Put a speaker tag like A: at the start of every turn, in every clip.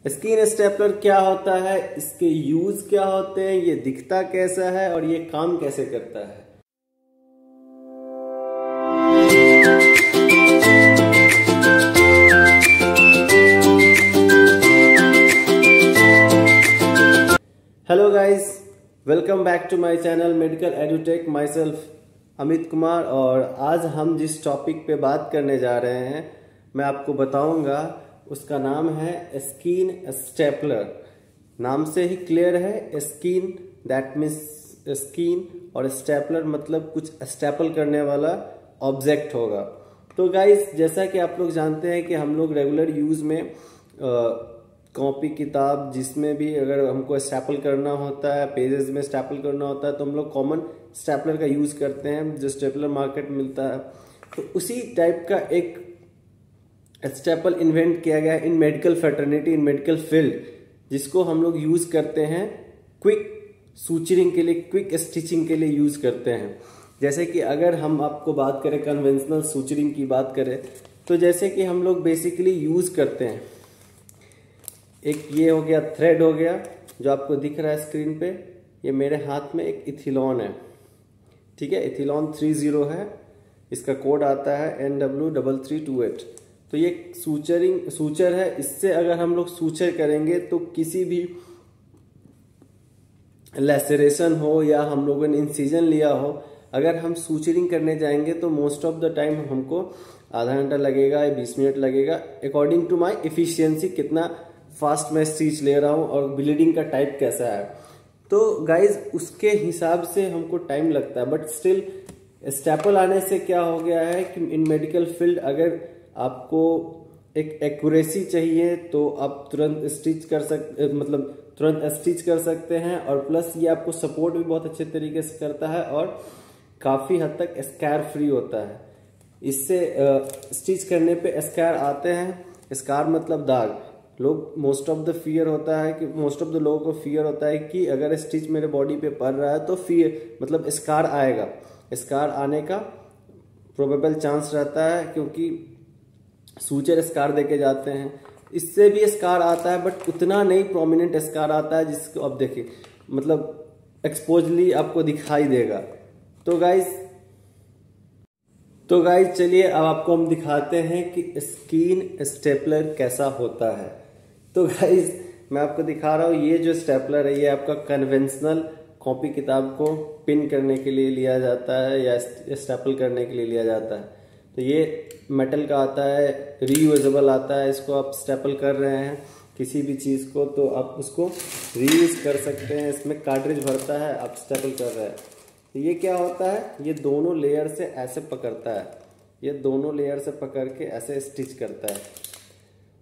A: Skin stapler क्या होता है, इसके यूज क्या होते हैं, ये दिखता कैसा है और ये काम कैसे करता है। Hello guys, welcome back to my channel Medical Edutech. Myself Amit Kumar. और आज हम जिस टॉपिक पे बात करने जा रहे हैं मैं आपको बताऊंगा, उसका नाम है स्किन स्टेपलर। नाम से ही क्लियर है, स्किन दैट मीन्स स्किन और स्टेपलर मतलब कुछ स्टेपल करने वाला ऑब्जेक्ट होगा। तो गाइस, जैसा कि आप लोग जानते हैं कि हम लोग रेगुलर यूज में कॉपी किताब जिसमें भी अगर हमको स्टेपल करना होता है, पेजेस में स्टेपल करना होता है, तो हम लोग कॉमन स्टेपलर का यूज करते हैं जो स्टेपलर मार्केट मिलता है। तो उसी टाइप का एक स्टेपल इन्वेंट किया गया है इन मेडिकल फ्रेटर्निटी, इन मेडिकल फील्ड, जिसको हम लोग यूज करते हैं क्विक सूचरिंग के लिए, क्विक स्टिचिंग के लिए यूज करते हैं। जैसे कि अगर हम आपको बात करें कन्वेंशनल सूचरिंग की बात करें, तो जैसे कि हम लोग बेसिकली यूज करते हैं, एक ये हो गया थ्रेड हो गया जो आपको दिख रहा है स्क्रीन पे, ये मेरे हाथ में एक इथिलॉन है, ठीक है, इथिलॉन 30 है, इसका कोड आता है NW3328। तो ये सूचर है, इससे अगर हम लोग सूचर करेंगे तो किसी भी लेसरेशन हो या हम लोगों ने इंसिजन लिया हो, अगर हम सूचरिंग करने जाएंगे तो मोस्ट ऑफ द टाइम हमको आधा घंटा लगेगा या 20 मिनट लगेगा, अकॉर्डिंग टू माई एफिशिएंसी, कितना फास्ट मैं स्टिच ले रहा हूँ और ब्लीडिंग का टाइप कैसा है। तो गाइज उसके हिसाब से हमको टाइम लगता है। बट स्टिल स्टेपल आने से क्या हो गया है कि इन मेडिकल फील्ड अगर आपको एक एक्यूरेसी चाहिए तो आप तुरंत स्टिच कर सकते, मतलब तुरंत स्टिच कर सकते हैं। और प्लस ये आपको सपोर्ट भी बहुत अच्छे तरीके से करता है और काफ़ी हद तक स्कैर फ्री होता है। इससे स्टिच करने पे स्कैर आते हैं, स्कार मतलब दाग। लोग मोस्ट ऑफ द लोगों को फियर होता है कि अगर स्टिच मेरे बॉडी पे पड़ रहा है तो फियर मतलब स्कार आएगा, स्कार आने का प्रोबेबल चांस रहता है, क्योंकि सूचर स्कार देके जाते हैं, इससे भी स्कार आता है बट उतना नहीं प्रोमिनेंट स्कार आता है जिसको अब देखिए मतलब एक्सपोजली आपको दिखाई देगा। तो गाइज चलिए अब आपको हम दिखाते हैं कि स्किन स्टेपलर कैसा होता है। तो गाइज मैं आपको दिखा रहा हूँ, ये जो स्टेपलर है ये आपका कन्वेंशनल कॉपी किताब को पिन करने के लिए लिया जाता है या स्टेपल करने के लिए लिया जाता है। तो ये मेटल का आता है, रीयूजेबल आता है, इसको आप स्टेपल कर रहे हैं किसी भी चीज़ को तो आप उसको रीयूज कर सकते हैं। इसमें कार्ट्रिज भरता है, आप स्टेपल कर रहे हैं। तो ये क्या होता है, ये दोनों लेयर से ऐसे पकड़ता है, ये दोनों लेयर से पकड़ के ऐसे स्टिच करता है,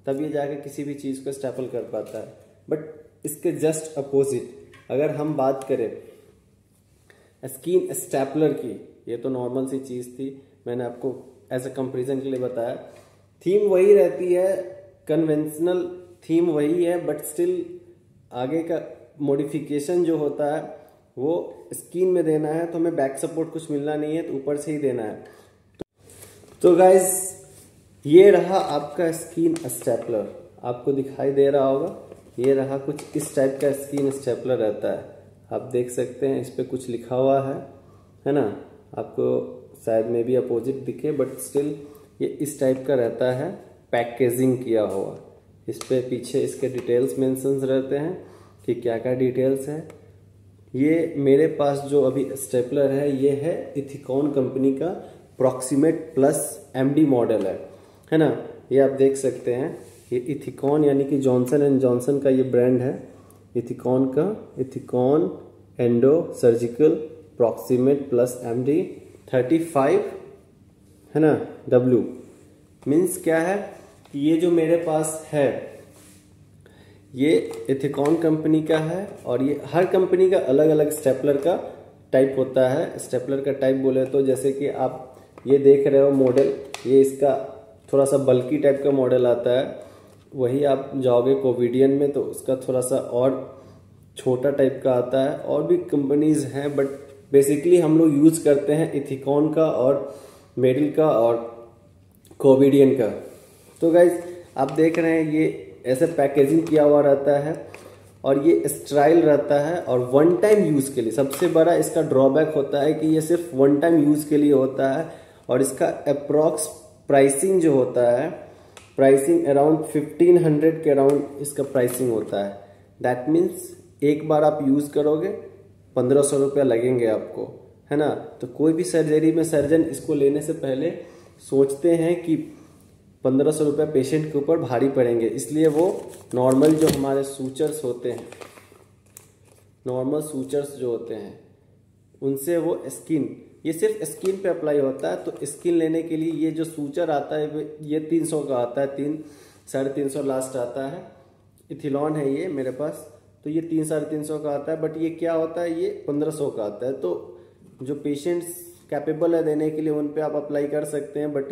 A: तब ये जाके किसी भी चीज़ को स्टेपल कर पाता है। बट इसके जस्ट अपोजिट अगर हम बात करें स्किन स्टेपलर की, ये तो नॉर्मल सी चीज़ थी, मैंने आपको एज ए कंपेरिजन के लिए बताया। थीम वही रहती है, कन्वेंशनल थीम वही है, बट स्टिल आगे का मॉडिफिकेशन जो होता है वो स्किन में देना है, तो हमें बैक सपोर्ट कुछ मिलना नहीं है, तो ऊपर से ही देना है। तो गाइज ये रहा आपका स्किन स्टेपलर, आपको दिखाई दे रहा होगा, ये रहा कुछ इस टाइप का स्किन स्टेपलर रहता है। आप देख सकते हैं इस पर कुछ लिखा हुआ है ना, आपको शायद में भी अपोजिट दिखे, बट स्टिल ये इस टाइप का रहता है, पैकेजिंग किया हुआ। इस पे पीछे इसके डिटेल्स मेंशंस रहते हैं कि क्या क्या डिटेल्स है। ये मेरे पास जो अभी स्टेपलर है ये है इथिकॉन कंपनी का प्रॉक्सिमेट प्लस MD मॉडल है ना। ये आप देख सकते हैं, ये इथिकॉन यानी कि जॉनसन एंड जॉनसन का ये ब्रांड है इथिकॉन का, Ethicon endo surgical proximate plus MD 35 है ना W। मीन्स क्या है कि ये जो मेरे पास है ये इथिकॉन कंपनी का है, और ये हर कंपनी का अलग अलग स्टेपलर का टाइप होता है। स्टेपलर का टाइप बोले तो जैसे कि आप ये देख रहे हो मॉडल, ये इसका थोड़ा सा बल्की टाइप का मॉडल आता है। वही आप जाओगे कोविडियन में तो उसका थोड़ा सा और छोटा टाइप का आता है। और भी कंपनीज हैं, बट बेसिकली हम लोग यूज करते हैं इथिकॉन का और मेडिल का और कोविडियन का। तो गाइज आप देख रहे हैं ये ऐसे पैकेजिंग किया हुआ रहता है और ये स्टाइल रहता है और वन टाइम यूज़ के लिए। सबसे बड़ा इसका ड्रॉबैक होता है कि ये सिर्फ वन टाइम यूज़ के लिए होता है और इसका अप्रॉक्स प्राइसिंग जो होता है, प्राइसिंग अराउंड 1500 के अराउंड इसका प्राइसिंग होता है। दैट मीन्स एक बार आप यूज़ करोगे 1500 रुपया लगेंगे आपको, है ना। तो कोई भी सर्जरी में सर्जन इसको लेने से पहले सोचते हैं कि 1500 रुपया पेशेंट के ऊपर भारी पड़ेंगे, इसलिए वो नॉर्मल जो हमारे सूचर्स होते हैं, नॉर्मल सूचर्स जो होते हैं उनसे वो स्किन, ये सिर्फ स्किन पे अप्लाई होता है। तो स्किन लेने के लिए ये जो सूचर आता है ये 300 का आता है, 300-350 लास्ट आता है। इथिलॉन है ये मेरे पास, तो ये 300-350 का आता है। बट ये क्या होता है, ये 1500 का आता है। तो जो पेशेंट्स कैपेबल है देने के लिए उन पे आप अप्लाई कर सकते हैं। बट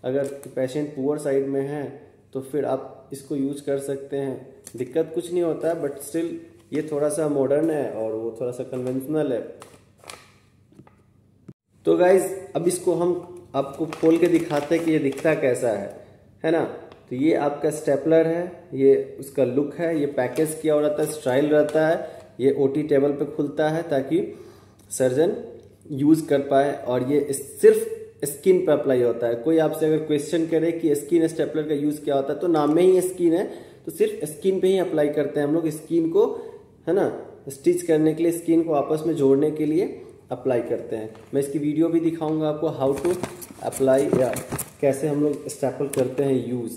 A: अगर पेशेंट पुअर साइड में है तो फिर आप इसको यूज कर सकते हैं, दिक्कत कुछ नहीं होता है। बट स्टिल ये थोड़ा सा मॉडर्न है और वो थोड़ा सा कन्वेंशनल है। तो गाइज अब इसको हम आपको खोल के दिखाते हैं कि ये दिखता कैसा है ना। तो ये आपका स्टेपलर है, ये उसका लुक है, ये पैकेज किया हुआ रहता है, स्टाइल रहता है। ये ओटी टेबल पे खुलता है ताकि सर्जन यूज कर पाए और ये सिर्फ स्किन पे अप्लाई होता है। कोई आपसे अगर क्वेश्चन करे कि स्किन स्टेपलर का यूज क्या होता है, तो नाम में ही स्किन है, तो सिर्फ स्किन पे ही अप्लाई करते हैं हम लोग। स्किन को, है ना, स्टिच करने के लिए, स्किन को आपस में जोड़ने के लिए अप्लाई करते हैं। मैं इसकी वीडियो भी दिखाऊंगा आपको, हाउ टू अप्लाई या कैसे हम लोग स्टेपल करते हैं यूज।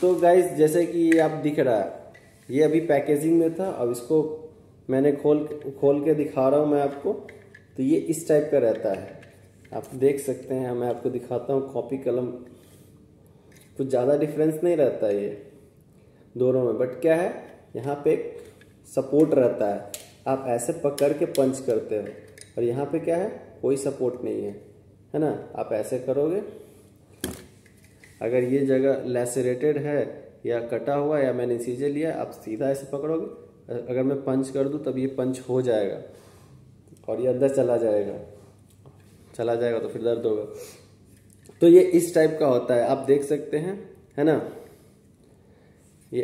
A: तो गाइज जैसे कि ये आप दिख रहा है, ये अभी पैकेजिंग में था, अब इसको मैंने खोल के दिखा रहा हूँ मैं आपको। तो ये इस टाइप का रहता है, आप देख सकते हैं। मैं आपको दिखाता हूँ, कॉपी कलम कुछ ज़्यादा डिफरेंस नहीं रहता है ये दोनों में। बट क्या है, यहाँ पे एक सपोर्ट रहता है, आप ऐसे पकड़ के पंच करते हो। और यहाँ पे क्या है, कोई सपोर्ट नहीं है ना। आप ऐसे करोगे, अगर ये जगह लैसेरेटेड है या कटा हुआ या मैंने इंसीजर लिया, आप सीधा ऐसे पकड़ोगे। अगर मैं पंच कर दूं तब ये पंच हो जाएगा और ये अंदर चला जाएगा तो फिर दर्द होगा। तो ये इस टाइप का होता है, आप देख सकते हैं, है ना। ये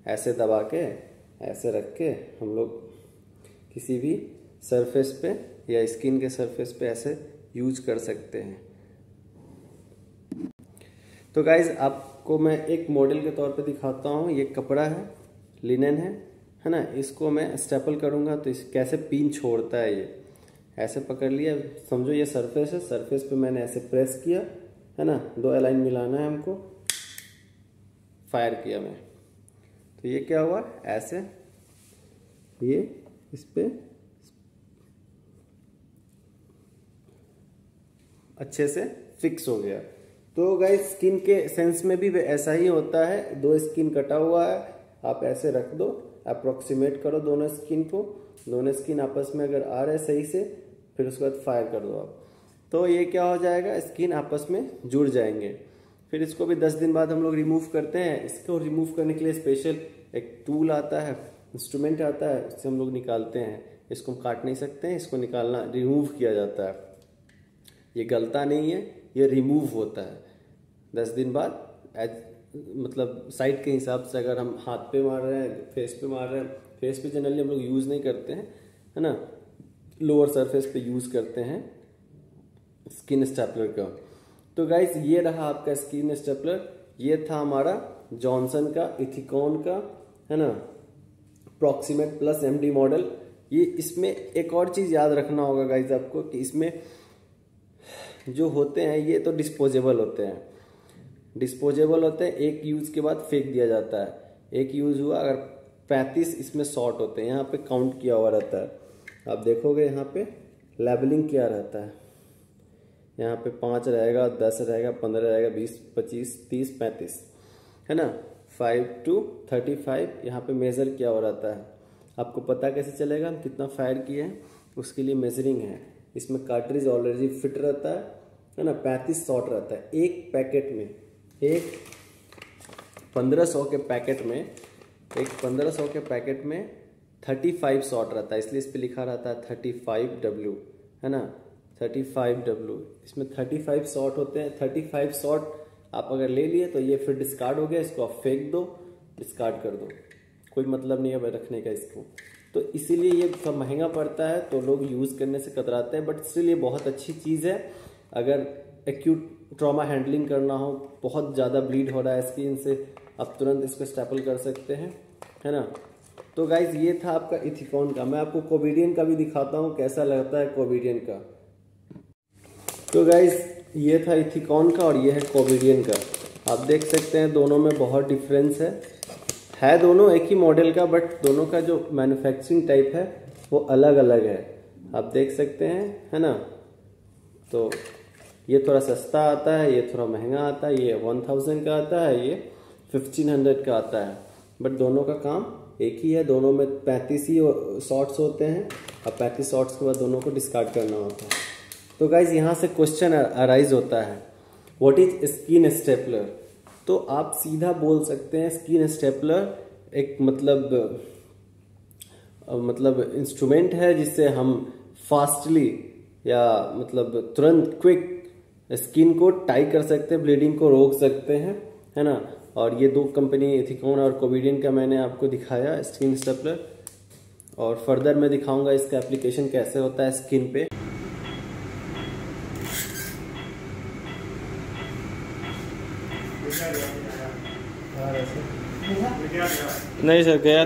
A: ऐसे दबा के, ऐसे रख के हम लोग किसी भी सरफेस पे या स्किन के सरफेस पे ऐसे यूज कर सकते हैं। तो गाइज आपको मैं एक मॉडल के तौर पे दिखाता हूँ। ये कपड़ा है, लिनन है ना। इसको मैं स्टेपल करूँगा तो इस कैसे पिन छोड़ता है। ये ऐसे पकड़ लिया, समझो ये सरफेस है, सरफेस पे मैंने ऐसे प्रेस किया, है ना। 2 अलाइन मिलाना है हमको, फायर किया मैं, तो ये क्या हुआ, ऐसे ये इस पे अच्छे से फिक्स हो गया। तो गाइस स्किन के सेंस में भी ऐसा ही होता है। 2 स्किन कटा हुआ है, आप ऐसे रख दो, अप्रोक्सीमेट करो दोनों स्किन को, दोनों स्किन आपस में अगर आ रहे सही से, फिर उसके बाद फायर कर दो आप। तो ये क्या हो जाएगा, स्किन आपस में जुड़ जाएंगे। फिर इसको भी 10 दिन बाद हम लोग रिमूव करते हैं। इसको रिमूव करने के लिए स्पेशल एक टूल आता है, इंस्ट्रूमेंट आता है, उससे हम लोग निकालते हैं। इसको हम काट नहीं सकते हैं, इसको निकालना, रिमूव किया जाता है। ये गलता नहीं है, ये रिमूव होता है 10 दिन बाद। मतलब साइड के हिसाब से, अगर हम हाथ पे मार रहे हैं, फेस पे मार रहे हैं, फेस पे जनरली हम लोग यूज़ नहीं करते हैं, है ना, लोअर सरफेस पे यूज़ करते हैं स्किन स्टेपलर का। तो गाइस ये रहा आपका स्किन स्टेपलर। ये था हमारा जॉनसन का, इथिकॉन का, है ना, प्रॉक्सिमेट प्लस MD मॉडल। ये इसमें एक और चीज़ याद रखना होगा गाइस आपको कि इसमें जो होते हैं ये तो डिस्पोजेबल होते हैं, एक यूज़ के बाद फेंक दिया जाता है। एक यूज़ हुआ, अगर 35 इसमें शॉर्ट होते हैं, यहाँ पे काउंट किया हुआ रहता है। आप देखोगे यहाँ पे लेबलिंग किया रहता है, यहाँ पे 5 रहेगा, 10 रहेगा, 15 रहेगा, 20, 25, 30, 35, है ना। 5 to 35 यहाँ पे मेज़र किया हुआ रहता है। आपको पता कैसे चलेगा हम कितना फायर किए हैं, उसके लिए मेजरिंग है। इसमें कार्ट्रिज ऑलरेडी फिट रहता है ना। 35 शॉट रहता है एक पैकेट में, एक 1500 के पैकेट में 35 शॉट रहता है, इसलिए इस पे लिखा रहता है 35W, है ना, 35W। इसमें 35 शॉट होते हैं। 35 शॉट आप अगर ले लिए तो ये फिर डिस्कार्ड हो गया, इसको आप फेंक दो, डिस्कार्ड कर दो, कोई मतलब नहीं है रखने का इसको। तो इसीलिए ये सब महंगा पड़ता है तो लोग यूज़ करने से कतराते हैं, बट स्टिल ये बहुत अच्छी चीज़ है। अगर एक्यूट ट्रॉमा हैंडलिंग करना हो, बहुत ज़्यादा ब्लीड हो रहा है स्किन से, आप तुरंत इसको स्टेपल कर सकते हैं, है ना। तो गाइज ये था आपका इथिकॉन का। मैं आपको कोविडियन का भी दिखाता हूँ कैसा लगता है कोविडियन का। तो गाइज ये था इथिकॉन का और ये है कोविडियन का। आप देख सकते हैं दोनों में बहुत डिफरेंस है दोनों एक ही मॉडल का, बट दोनों का जो मैन्युफैक्चरिंग टाइप है वो अलग अलग है, आप देख सकते हैं, है ना। तो ये थोड़ा सस्ता आता है, ये थोड़ा महंगा आता है, ये 1000 का आता है, ये 1500 का आता है, बट दोनों का काम एक ही है। दोनों में 35 ही शॉट्स होते हैं और 35 शॉट्स के बाद दोनों को डिस्कार्ड करना होता है। तो गाइज यहाँ से क्वेश्चन अराइज होता है, व्हाट इज स्किन स्टेपलर। तो आप सीधा बोल सकते हैं स्किन स्टेपलर एक मतलब इंस्ट्रूमेंट है जिससे हम फास्टली या मतलब तुरंत क्विक स्किन को टाई कर सकते हैं, ब्लीडिंग को रोक सकते हैं, है ना। और ये 2 कंपनी इथिकॉन और कोविडियन का मैंने आपको दिखाया स्किन स्टेपलर, और फर्दर मैं दिखाऊंगा इसका एप्लीकेशन कैसे होता है स्किन पे। नहीं सर गया।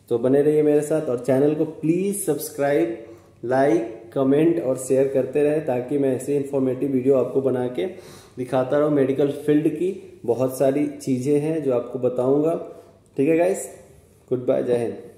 A: तो बने रहिए मेरे साथ और चैनल को प्लीज सब्सक्राइब, लाइक, कमेंट और शेयर करते रहे ताकि मैं ऐसे इन्फॉर्मेटिव वीडियो आपको बना के दिखाता रहूँ। मेडिकल फील्ड की बहुत सारी चीजें हैं जो आपको बताऊंगा। ठीक है गाइस, गुड बाय, जय हिंद।